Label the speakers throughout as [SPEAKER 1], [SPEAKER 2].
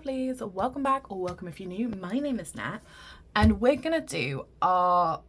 [SPEAKER 1] lovelies, welcome back, or welcome if you're new. My name is Nat and we're gonna do our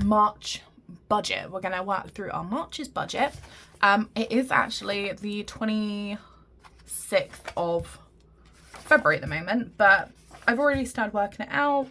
[SPEAKER 1] March budget. We're gonna work through our March's budget. It is actually the 26th of February at the moment, but I've already started working it out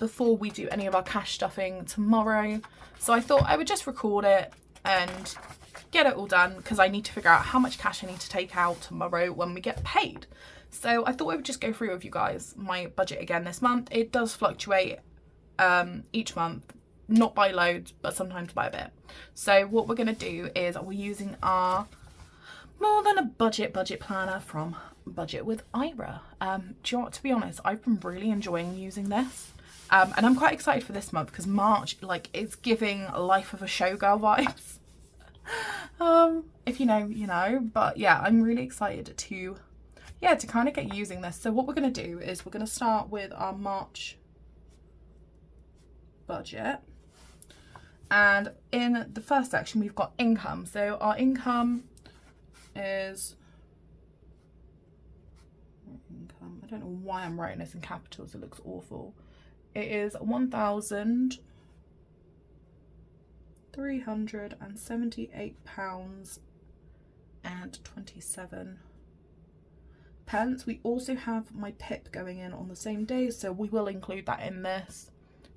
[SPEAKER 1] before we do any of our cash stuffing tomorrow, so I thought I would just record it and get it all done because I need to figure out how much cash I need to take out tomorrow when we get paid. So I thought I would just go through with you guys my budget again this month. It does fluctuate each month, not by loads, but sometimes by a bit. So what we're going to do is we're using our More Than a Budget planner from Budget with Ira. Do you know what, to be honest, I've been really enjoying using this. And I'm quite excited for this month because March, like, it's giving life of a showgirl vibes. If you know, you know. But yeah, I'm really excited to kind of get using this. So what we're going to do is we're going to start with our March budget. And in the first section, we've got income. So our income is... I don't know why I'm writing this in capitals. It looks awful. It is £1,378.27. We also have my PIP going in on the same day, so we will include that in this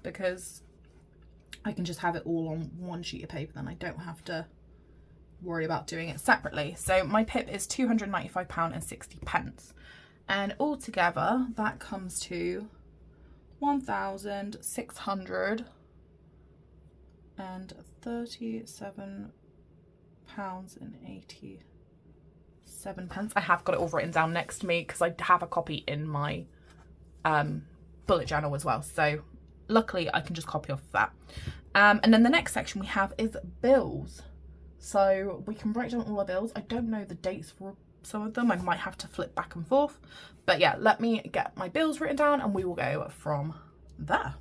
[SPEAKER 1] because I can just have it all on one sheet of paper, then I don't have to worry about doing it separately. So my PIP is £295.60, and altogether that comes to £1,637.87. I have got it all written down next to me because I have a copy in my bullet journal as well. So luckily I can just copy off of that. And then the next section we have is bills. So we can write down all our bills. I don't know the dates for some of them. I might have to flip back and forth. But yeah, let me get my bills written down and we will go from there.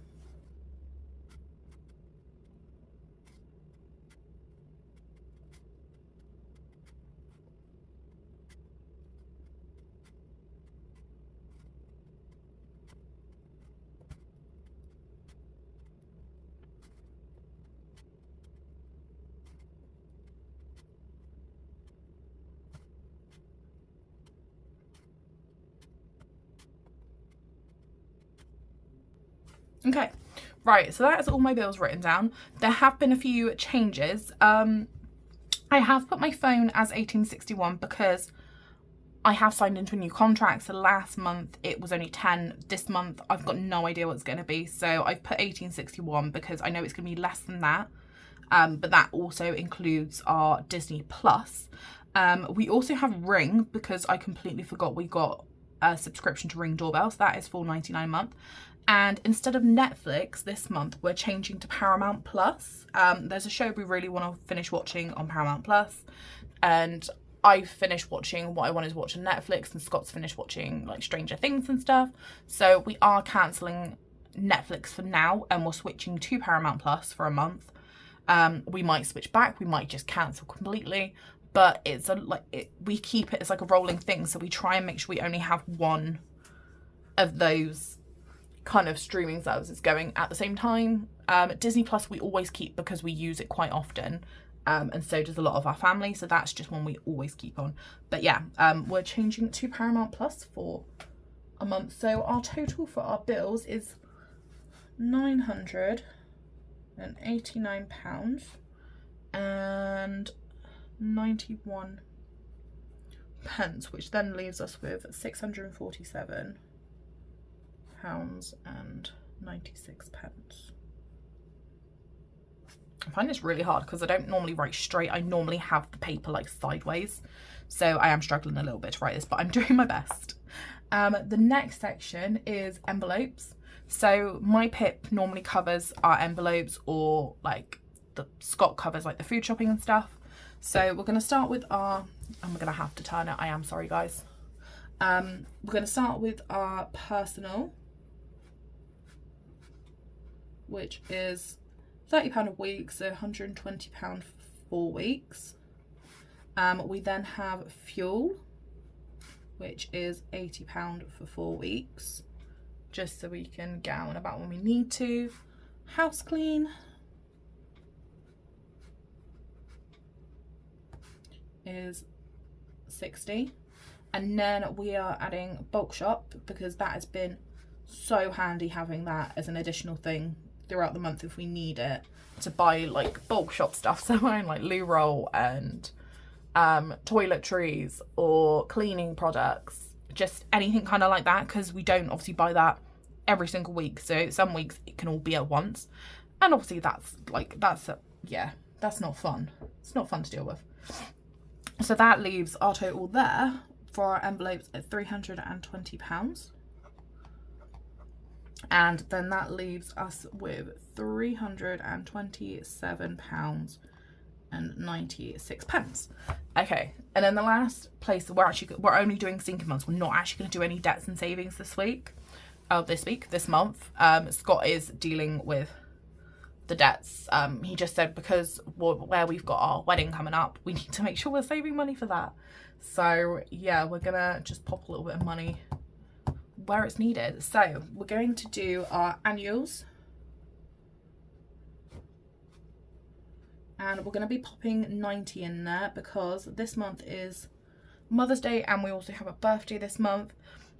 [SPEAKER 1] Okay, right, so that's all my bills written down. There have been a few changes. I have put my phone as 1861 because I have signed into a new contract. So last month it was only 10. This month I've got no idea what it's going to be. So I've put 1861 because I know it's going to be less than that. But that also includes our Disney Plus. We also have Ring because I completely forgot we got a subscription to Ring doorbell. So that is $4.99 a month. And instead of Netflix this month, we're changing to Paramount Plus. There's a show we really want to finish watching on Paramount Plus, and I finished watching what I wanted to watch on Netflix, and Scott's finished watching like Stranger Things and stuff. So we are cancelling Netflix for now, and we're switching to Paramount Plus for a month. We might switch back, we might just cancel completely, but it's we keep it as like a rolling thing. So we try and make sure we only have one of those kind of streaming services going at the same time. Disney Plus we always keep because we use it quite often, and so does a lot of our family, so that's just one we always keep on. But yeah, we're changing to Paramount Plus for a month. So our total for our bills is £989.91, which then leaves us with £647.96. I find this really hard because I don't normally write straight. I normally have the paper like sideways, so I am struggling a little bit to write this, but I'm doing my best. The next section is envelopes. So my PIP normally covers our envelopes, or like the Scott covers like the food shopping and stuff. So we're going to start with our, and we're going to have to turn it, I am sorry guys. We're going to start with our personal, which is £30 a week, so £120 for 4 weeks. We then have fuel, which is £80 for 4 weeks, just so we can get out and about when we need to. House clean is 60, and then we are adding bulk shop because that has been so handy having that as an additional thing throughout the month if we need it to buy like bulk shop stuff. So I'm like loo roll and toiletries or cleaning products, just anything kind of like that, because we don't obviously buy that every single week, so some weeks it can all be at once, and obviously that's not fun. It's not fun to deal with. So that leaves our total there for our envelopes at £320, and then that leaves us with £327.96. Okay, and then the last place we're only doing sinking months. We're not actually going to do any debts and savings this month. Scott is dealing with the debts. He just said because where we've got our wedding coming up, we need to make sure we're saving money for that. So yeah, we're gonna just pop a little bit of money where it's needed. So we're going to do our annuals, and we're going to be popping 90 in there because this month is Mother's Day and we also have a birthday this month.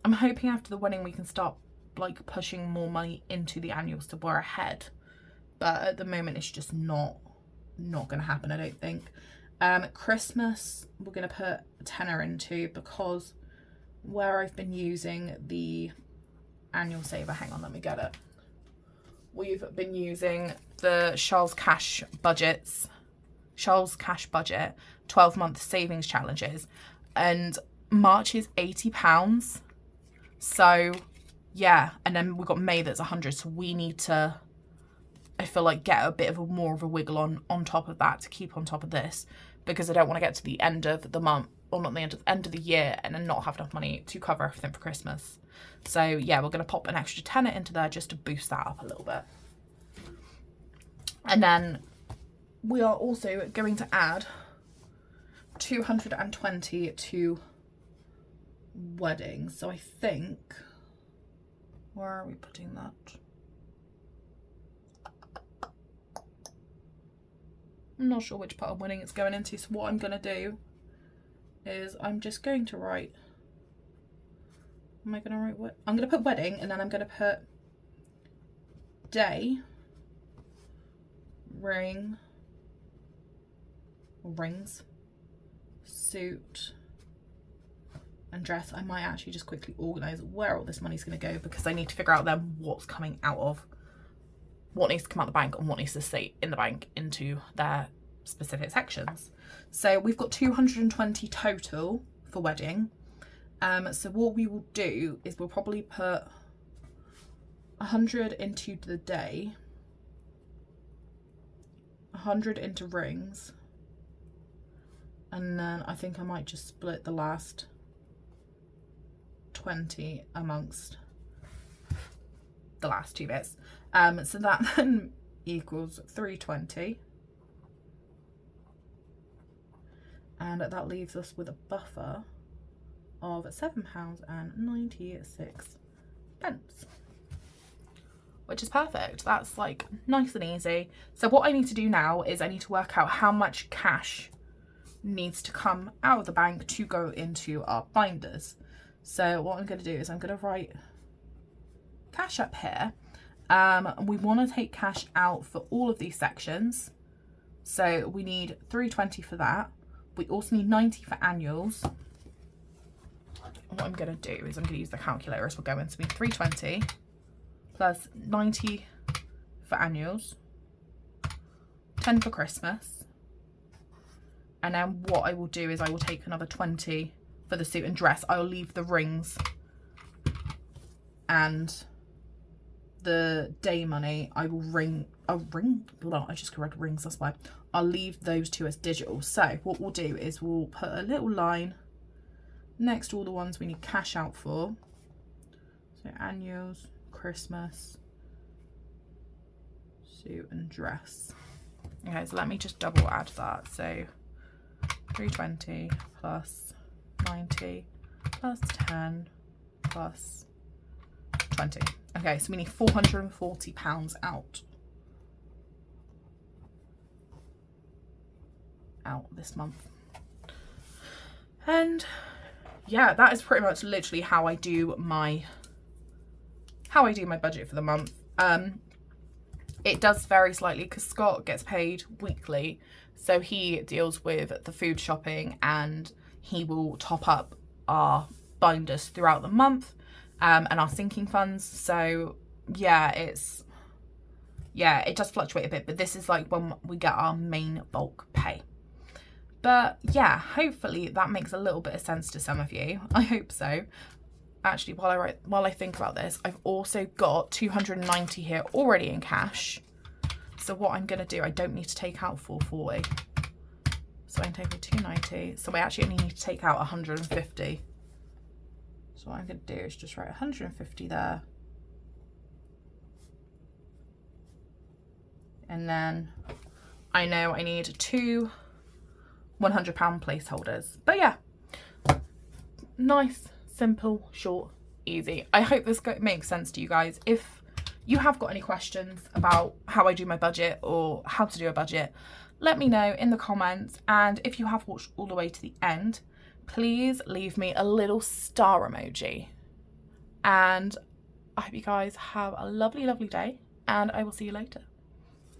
[SPEAKER 1] I'm hoping after the wedding we can start like pushing more money into the annuals to we're ahead, but at the moment it's just not going to happen, I don't think. Christmas we're going to put a tenner into because where I've been using the annual saver, hang on, let me get it. We've been using the Charles Cash Budget 12-month savings challenges, and March is £80. So yeah, and then we've got May that's 100, so we need to, I feel like, get a bit of more of a wiggle on top of that to keep on top of this, because I don't want to get to the end of the month, or not the end of the year, and then not have enough money to cover everything for Christmas. So yeah, we're going to pop an extra tenner into there just to boost that up a little bit. And then we are also going to add 220 to weddings. So I think, where are we putting that? I'm not sure which part of wedding it's going into. So what I'm going to do is I'm just going to write, I'm going to put wedding, and then I'm going to put day, rings, suit and dress. I might actually just quickly organise where all this money's going to go, because I need to figure out then what's coming out of, what needs to come out of the bank and what needs to stay in the bank into their specific sections. So we've got 220 total for wedding. So what we will do is we'll probably put 100 into the day, 100 into rings, and then I think I might just split the last 20 amongst the last two bits. So that then equals 320, and that leaves us with a buffer of £7.96, which is perfect. That's like nice and easy. So what I need to do now is I need to work out how much cash needs to come out of the bank to go into our binders. So what I'm going to do is I'm going to write cash up here. We want to take cash out for all of these sections. So we need 320 for that. We also need 90 for annuals. What I'm going to do is I'm going to use the calculator as we're going. So we need 320 plus 90 for annuals, 10 for Christmas, and then what I will do is I will take another 20 for the suit and dress. I'll leave the rings and the day money. I just read rings, that's why. I'll leave those two as digital. So what we'll do is we'll put a little line next to all the ones we need cash out for. So annuals, Christmas, suit and dress. Okay, so let me just double add that. So 320 plus 90 plus 10 plus 20. Okay, so we need £440 out this month. And yeah, that is pretty much literally how I do my budget for the month. It does vary slightly because Scott gets paid weekly, so he deals with the food shopping and he will top up our binders throughout the month, and our sinking funds. So yeah, it does fluctuate a bit, but this is like when we get our main bulk pay. But yeah, hopefully that makes a little bit of sense to some of you. I hope so. Actually, while I think about this, I've also got 290 here already in cash. So what I'm gonna do, I don't need to take out 440. So I can take out 290. So I actually only need to take out 150. So what I'm gonna do is just write 150 there. And then I know I need 2 £100 placeholders. But yeah, nice, simple, short, easy. I hope this makes sense to you guys. If you have got any questions about how I do my budget or how to do a budget, let me know in the comments. And if you have watched all the way to the end, please leave me a little star emoji. And I hope you guys have a lovely, lovely day, and I will see you later.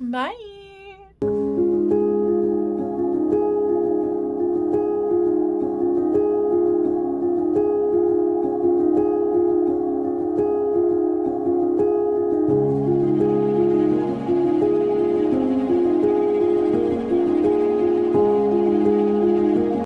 [SPEAKER 1] Bye.